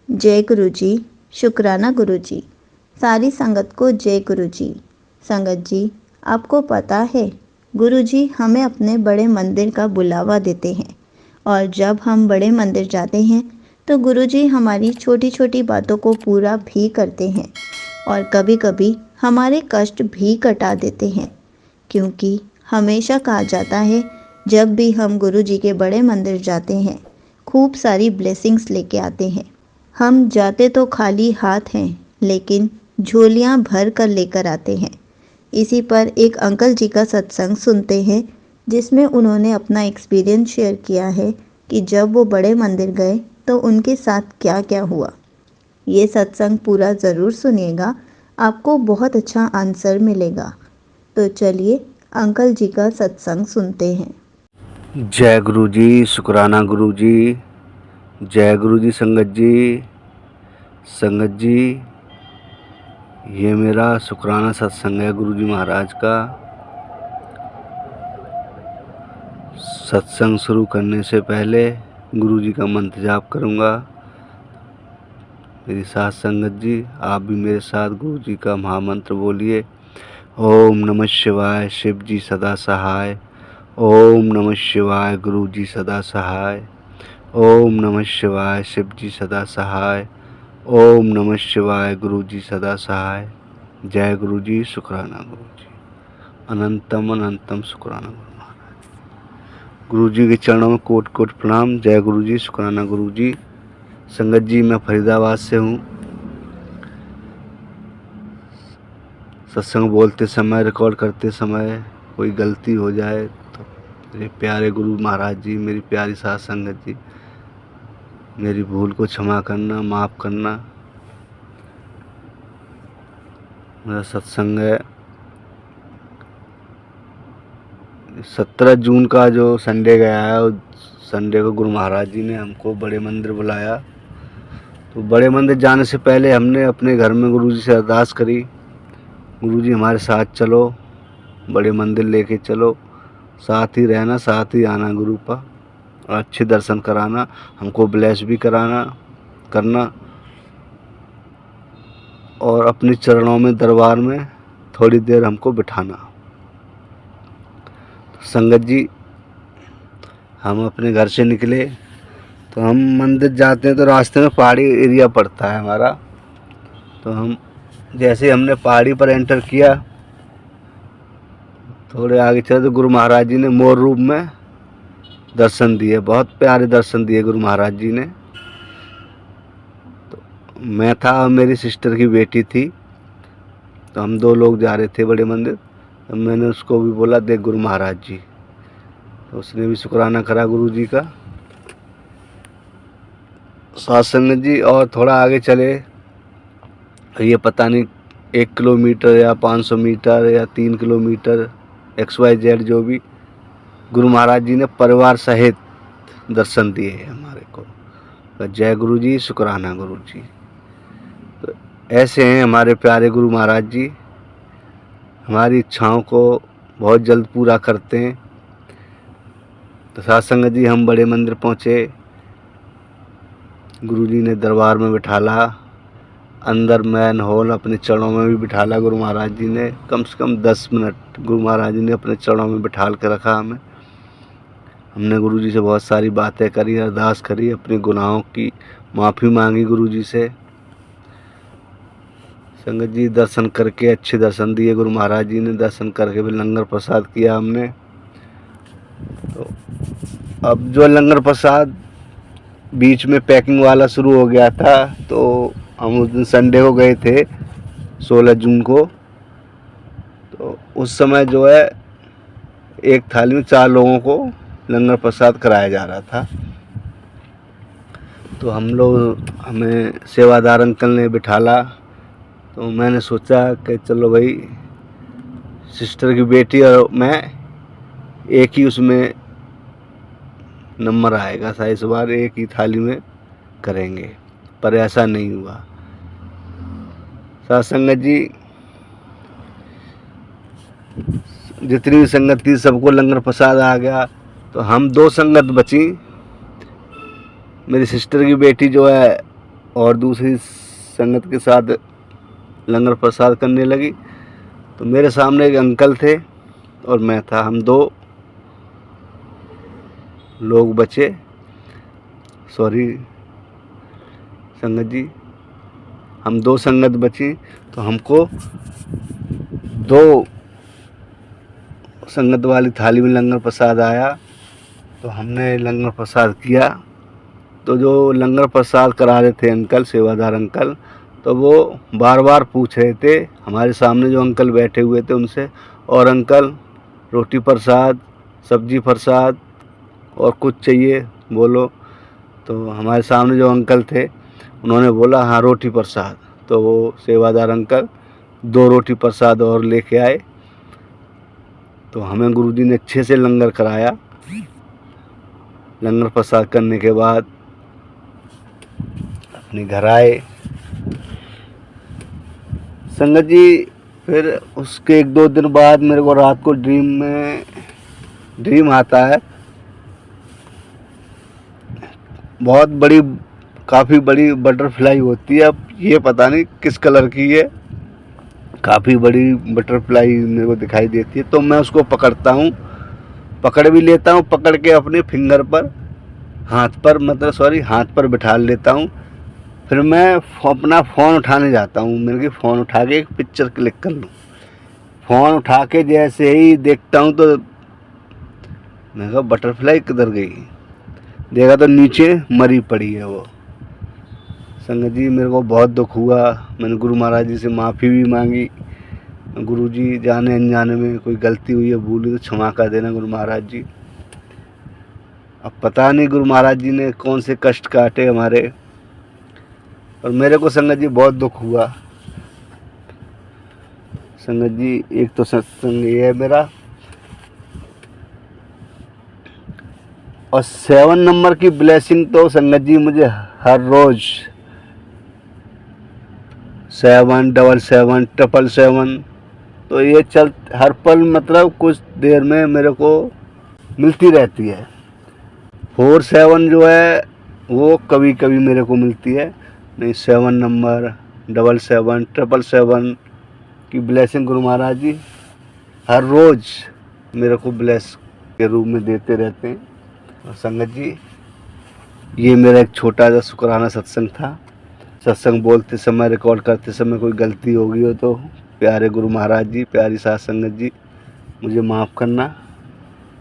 जय गुरु जी। शुक्राना गुरु जी। सारी संगत को जय गुरु जी। संगत जी, आपको पता है गुरु जी हमें अपने बड़े मंदिर का बुलावा देते हैं, और जब हम बड़े मंदिर जाते हैं तो गुरु जी हमारी छोटी छोटी बातों को पूरा भी करते हैं और कभी कभी हमारे कष्ट भी कटा देते हैं, क्योंकि हमेशा कहा जाता है जब भी हम गुरु जी के बड़े मंदिर जाते हैं खूब सारी ब्लेसिंग्स लेके आते हैं। हम जाते तो खाली हाथ हैं, लेकिन झोलियां भर कर लेकर आते हैं। इसी पर एक अंकल जी का सत्संग सुनते हैं, जिसमें उन्होंने अपना एक्सपीरियंस शेयर किया है कि जब वो बड़े मंदिर गए तो उनके साथ क्या क्या हुआ। ये सत्संग पूरा ज़रूर सुनिएगा, आपको बहुत अच्छा आंसर मिलेगा। तो चलिए अंकल जी का सत्संग सुनते हैं। जय गुरु जी। शुक्राना गुरु जी। जय गुरु जी। संगत जी, ये मेरा शुक्राना सत्संग है गुरु जी महाराज का। सत्संग शुरू करने से पहले गुरु जी का मंत्र जाप करूँगा। मेरी साथ संगत जी, आप भी मेरे साथ गुरु जी का महामंत्र बोलिए। ओम नमः शिवाय, शिव जी सदा सहाय। ओम नमः शिवाय, गुरु जी सदा सहाय। ओम नमः शिवाय, शिव जी सदा सहाय। ओम नमः शिवाय, गुरु जी सदा सहाय। जय गुरु जी। शुक्राना गुरु जी। अनंतम अनंतम शुक्राना गुरु महाराज। गुरु जी के चरणों में कोट कोट प्रणाम। जय गुरु जी। शुक्राना गुरु जी। संगत जी, मैं फरीदाबाद से हूँ। सत्संग बोलते समय, रिकॉर्ड करते समय कोई गलती हो जाए तो मेरे प्यारे गुरु महाराज जी, मेरी प्यारी साथ संगत जी, मेरी भूल को क्षमा करना, माफ़ करना। मेरा सत्संग है 17 जून का, जो संडे गया है, संडे को गुरु महाराज जी ने हमको बड़े मंदिर बुलाया। तो बड़े मंदिर जाने से पहले हमने अपने घर में गुरु जी से अरदास करी, गुरु जी हमारे साथ चलो, बड़े मंदिर लेके चलो, साथ ही रहना, साथ ही आना गुरु का, और अच्छे दर्शन कराना, हमको ब्लेस भी करना, और अपने चरणों में, दरबार में थोड़ी देर हमको बिठाना। तो संगत जी, हम अपने घर से निकले तो हम मंदिर जाते हैं तो रास्ते में पहाड़ी एरिया पड़ता है हमारा। तो हम जैसे हमने पहाड़ी पर एंटर किया, थोड़े आगे चले तो गुरु महाराज जी ने मोर रूप में दर्शन दिए। बहुत प्यारे दर्शन दिए गुरु महाराज जी ने। तो मैं था और मेरी सिस्टर की बेटी थी, तो हम 2 लोग जा रहे थे बड़े मंदिर। तो मैंने उसको भी बोला, देख गुरु महाराज जी। तो उसने भी शुक्राना करा गुरु जी का। साथ संगत जी, और थोड़ा आगे चले, ये पता नहीं 1 किलोमीटर या 500 मीटर या 3 किलोमीटर, XYZ जो भी, गुरु महाराज जी ने परिवार सहित दर्शन दिए हमारे को। तो जय गुरु जी। शुक्राना गुरु जी। तो ऐसे हैं हमारे प्यारे गुरु महाराज जी, हमारी इच्छाओं को बहुत जल्द पूरा करते हैं। तो साथ संगत जी, हम बड़े मंदिर पहुँचे, गुरु जी ने दरबार में बिठाला, अंदर मैन हॉल अपने चरणों में भी बिठाला गुरु महाराज जी ने। कम से कम 10 मिनट गुरु महाराज जी ने अपने चरणों में बिठाल के रखा हमें। हमने गुरु जी से बहुत सारी बातें करी, अरदास करी, अपने गुनाहों की माफ़ी मांगी गुरु जी से। संगत जी, दर्शन करके अच्छे दर्शन दिए गुरु महाराज जी ने। दर्शन करके भी लंगर प्रसाद किया हमने। तो अब जो लंगर प्रसाद बीच में पैकिंग वाला शुरू हो गया था, तो हम उस दिन संडे को गए थे 16 जून को। तो उस समय जो है, एक थाली में 4 लोगों को लंगर प्रसाद कराया जा रहा था। तो हमें सेवादार अंकल ने बिठाला। तो मैंने सोचा कि चलो भाई, सिस्टर की बेटी और मैं एक ही उसमें नंबर आएगा, था इस बार एक ही थाली में करेंगे, पर ऐसा नहीं हुआ। साथ संगत जी, जितनी भी संगत थी सबको लंगर प्रसाद आ गया। तो हम 2 संगत बची। मेरी सिस्टर की बेटी जो है और दूसरी संगत के साथ लंगर प्रसाद करने लगी। तो मेरे सामने एक अंकल थे और मैं था, हम 2 लोग बचे। सॉरी संगत जी, हम 2 संगत बची। तो हमको 2 संगत वाली थाली में लंगर प्रसाद आया, तो हमने लंगर प्रसाद किया। तो जो लंगर प्रसाद करा रहे थे अंकल, सेवादार अंकल, तो वो बार बार पूछ रहे थे हमारे सामने जो अंकल बैठे हुए थे उनसे, और अंकल रोटी प्रसाद, सब्जी प्रसाद और कुछ चाहिए बोलो। तो हमारे सामने जो अंकल थे उन्होंने बोला हाँ रोटी प्रसाद। तो वो सेवादार अंकल 2 रोटी प्रसाद और लेके आए। तो हमें गुरुजी ने अच्छे से लंगर कराया। लंगर प्रसाद करने के बाद अपने घर आए संगत जी। फिर उसके 1-2 दिन बाद मेरे को रात को ड्रीम आता है। बहुत बड़ी, काफ़ी बड़ी बटरफ्लाई होती है। अब ये पता नहीं किस कलर की है, काफ़ी बड़ी बटरफ्लाई मेरे को दिखाई देती है। तो मैं उसको पकड़ता हूँ, पकड़ भी लेता हूँ, पकड़ के अपने फिंगर पर, हाथ पर बिठा लेता हूँ। फिर मैं अपना फ़ोन उठाने जाता हूँ, मेरे को फ़ोन उठा के एक पिक्चर क्लिक कर लूँ। फ़ोन उठा के जैसे ही देखता हूँ तो मैं कहा बटरफ्लाई किधर गई, देखा तो नीचे मरी पड़ी है वो। संगत जी मेरे को बहुत दुख हुआ। मैंने गुरु महाराज जी से माफ़ी भी मांगी, गुरु जी जाने अनजाने में कोई गलती हुई है, भूल हुई तो क्षमा कर देना गुरु महाराज जी। अब पता नहीं गुरु महाराज जी ने कौन से कष्ट काटे हमारे, और मेरे को संगत जी बहुत दुख हुआ। संगत जी एक तो सत्संग ये है मेरा, और 7 नंबर की ब्लेसिंग तो संगत जी मुझे हर रोज़ 7 7 7 7 तो ये हर पल मतलब कुछ देर में मेरे को मिलती रहती है। 4 7 जो है वो कभी कभी मेरे को मिलती है, नहीं 7 नंबर 7 7 7 7 की ब्लेसिंग गुरु महाराज जी हर रोज़ मेरे को ब्लेस के रूप में देते रहते हैं। और संगत जी ये मेरा एक छोटा सा शुक्राना सत्संग था। सत्संग बोलते समय, रिकॉर्ड करते समय कोई गलती हो गई हो तो प्यारे गुरु महाराज जी, प्यारी साथ संगत जी मुझे माफ़ करना।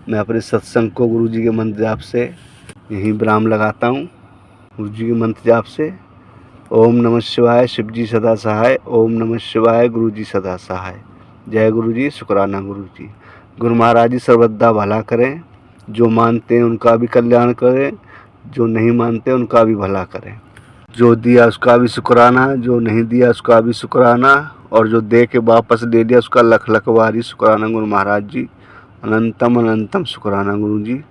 मैं अपने सत्संग को गुरु जी के मंत्र जाप से यहीं विराम लगाता हूँ। गुरु जी के मंत्र जाप से ओम नमः शिवाय, शिव जी सदा सहाय। ओम नमः शिवाय, गुरु जी सदा सहाय। जय गुरु जी, शुक्राना गुरु जी। गुरु महाराज जी सर्वदा भला करें, जो मानते हैं उनका भी कल्याण करें, जो नहीं मानते उनका भी भला करें। जो दिया उसका भी शुक्राना, जो नहीं दिया उसका भी शुक्राना, और जो दे के वापस दे दिया उसका लख लख बारी शुक्राना गुरु महाराज जी। अनंतम अनंतम शुक्राना गुरु जी।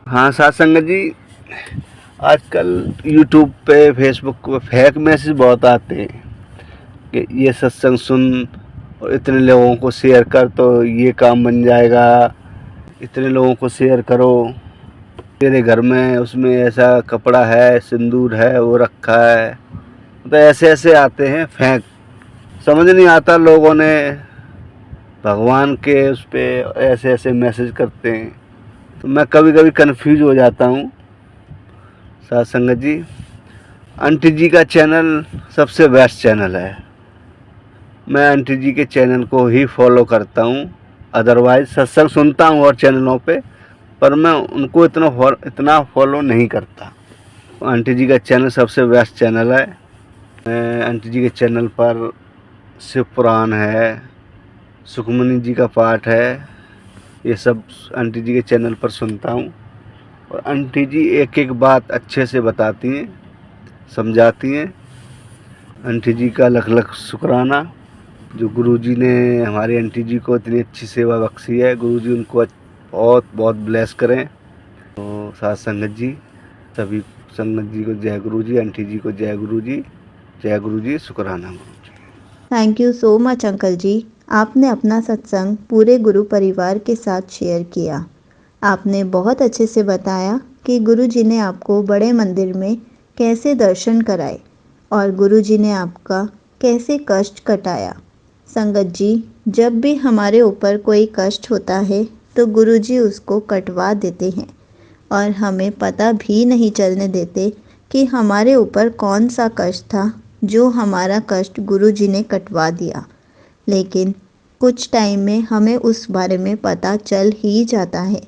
हाँ साथ संगत जी, आजकल यूट्यूब पे, फेसबुक पे फेक मैसेज बहुत आते हैं कि ये सत्संग सुन और इतने लोगों को शेयर कर तो ये काम बन जाएगा, इतने लोगों को शेयर करो, तेरे घर में उसमें ऐसा कपड़ा है, सिंदूर है, वो रखा है। तो ऐसे ऐसे आते हैं फेंक, समझ नहीं आता लोगों ने भगवान के उस पर ऐसे ऐसे मैसेज करते हैं। तो मैं कभी कभी कंफ्यूज हो जाता हूँ साथ संगत जी। आंटी जी का चैनल सबसे बेस्ट चैनल है, मैं आंटी जी के चैनल को ही फॉलो करता हूँ। अदरवाइज सत्संग सुनता हूँ और चैनलों पे, पर मैं उनको इतना फॉलो नहीं करता। आंटी जी का चैनल सबसे बेस्ट चैनल है। मैं आंटी जी के चैनल पर शिव पुराण है, सुखमनी जी का पाठ है, ये सब आंटी जी के चैनल पर सुनता हूँ। और आंटी जी एक एक बात अच्छे से बताती हैं, समझाती हैं। आंटी जी का लख लख शुक्राना, जो गुरु जी ने हमारी आंटी जी को इतनी अच्छी सेवा बख्शी है। गुरु जी उनको बहुत बहुत ब्लेस करें। तो साथ संगत जी, सभी संगत जी को जय गुरु जी, आंटी जी को जय गुरु जी, जय गुरु जी, शुक्राना Guru ji. Thank you so much uncle ji, आपने अपना सत्संग पूरे गुरु परिवार के साथ शेयर किया। आपने बहुत अच्छे से बताया कि गुरु जी ने आपको बड़े मंदिर में कैसे दर्शन कराए और गुरुजी ने आपका कैसे कष्ट कटाया। संगत जी, जब भी हमारे ऊपर कोई कष्ट होता है तो गुरुजी उसको कटवा देते हैं और हमें पता भी नहीं चलने देते कि हमारे ऊपर कौन सा कष्ट था जो हमारा कष्ट गुरुजी ने कटवा दिया। लेकिन कुछ टाइम में हमें उस बारे में पता चल ही जाता है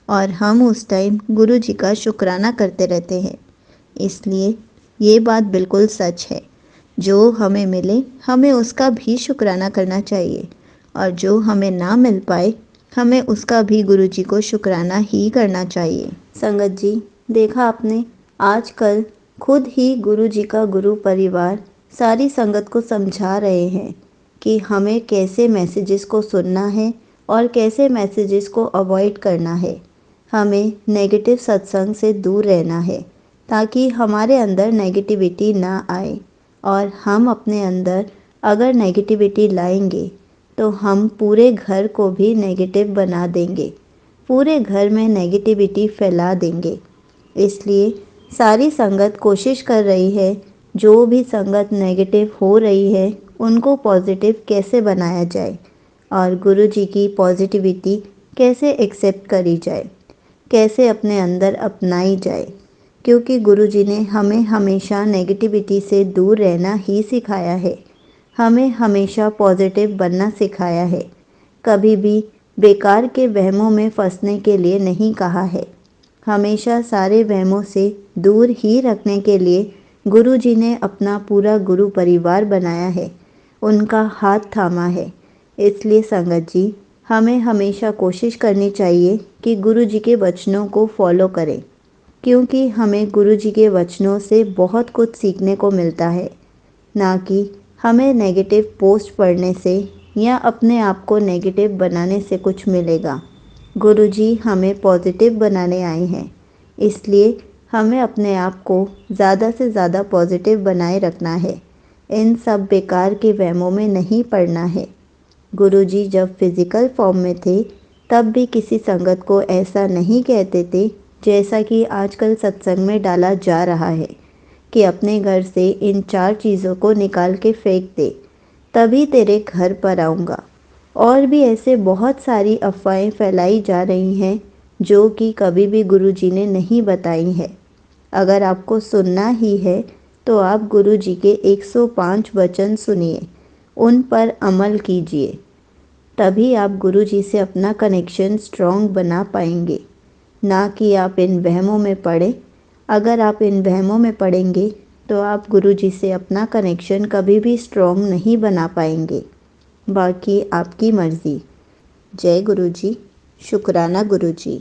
और हम उस टाइम गुरुजी का शुक्राना करते रहते हैं। इसलिए ये बात बिल्कुल सच है, जो हमें मिले हमें उसका भी शुक्राना करना चाहिए और जो हमें ना मिल पाए हमें उसका भी गुरुजी को शुक्राना ही करना चाहिए। संगत जी, देखा आपने, आजकल खुद ही गुरुजी का गुरु परिवार सारी संगत को समझा रहे हैं कि हमें कैसे मैसेजेस को सुनना है और कैसे मैसेजेस को अवॉइड करना है। हमें नेगेटिव सत्संग से दूर रहना है ताकि हमारे अंदर नेगेटिविटी ना आए, और हम अपने अंदर अगर नेगेटिविटी लाएंगे तो हम पूरे घर को भी नेगेटिव बना देंगे, पूरे घर में नेगेटिविटी फैला देंगे। इसलिए सारी संगत कोशिश कर रही है, जो भी संगत नेगेटिव हो रही है उनको पॉजिटिव कैसे बनाया जाए और गुरुजी की पॉजिटिविटी कैसे एक्सेप्ट करी जाए, कैसे अपने अंदर अपनाई जाए। क्योंकि गुरुजी ने हमें हमेशा नेगेटिविटी से दूर रहना ही सिखाया है, हमें हमेशा पॉजिटिव बनना सिखाया है, कभी भी बेकार के वहमों में फंसने के लिए नहीं कहा है। हमेशा सारे वहमों से दूर ही रखने के लिए गुरुजी ने अपना पूरा गुरु परिवार बनाया है, उनका हाथ थामा है। इसलिए संगत जी, हमें हमेशा कोशिश करनी चाहिए कि गुरुजी के वचनों को फॉलो करें, क्योंकि हमें गुरुजी के वचनों से बहुत कुछ सीखने को मिलता है, ना कि हमें नेगेटिव पोस्ट पढ़ने से या अपने आप को नेगेटिव बनाने से कुछ मिलेगा। गुरुजी हमें पॉजिटिव बनाने आए हैं, इसलिए हमें अपने आप को ज़्यादा से ज़्यादा पॉजिटिव बनाए रखना है, इन सब बेकार के वहमों में नहीं पड़ना है। गुरुजी जब फिज़िकल फॉर्म में थे तब भी किसी संगत को ऐसा नहीं कहते थे जैसा कि आजकल सत्संग में डाला जा रहा है कि अपने घर से इन 4 चीज़ों को निकाल के फेंक दे, तभी तेरे घर पर आऊँगा। और भी ऐसे बहुत सारी अफवाहें फैलाई जा रही हैं जो कि कभी भी गुरुजी ने नहीं बताई हैं। अगर आपको सुनना ही है तो आप गुरुजी के 105 वचन सुनिए, उन पर अमल कीजिए, तभी आप गुरुजी से अपना कनेक्शन स्ट्रॉन्ग बना पाएंगे, ना कि आप इन वहमों में पड़े। अगर आप इन वहमों में पड़ेंगे तो आप गुरुजी से अपना कनेक्शन कभी भी स्ट्रॉन्ग नहीं बना पाएंगे। बाकी आपकी मर्ज़ी। जय गुरुजी। शुक्राना गुरुजी।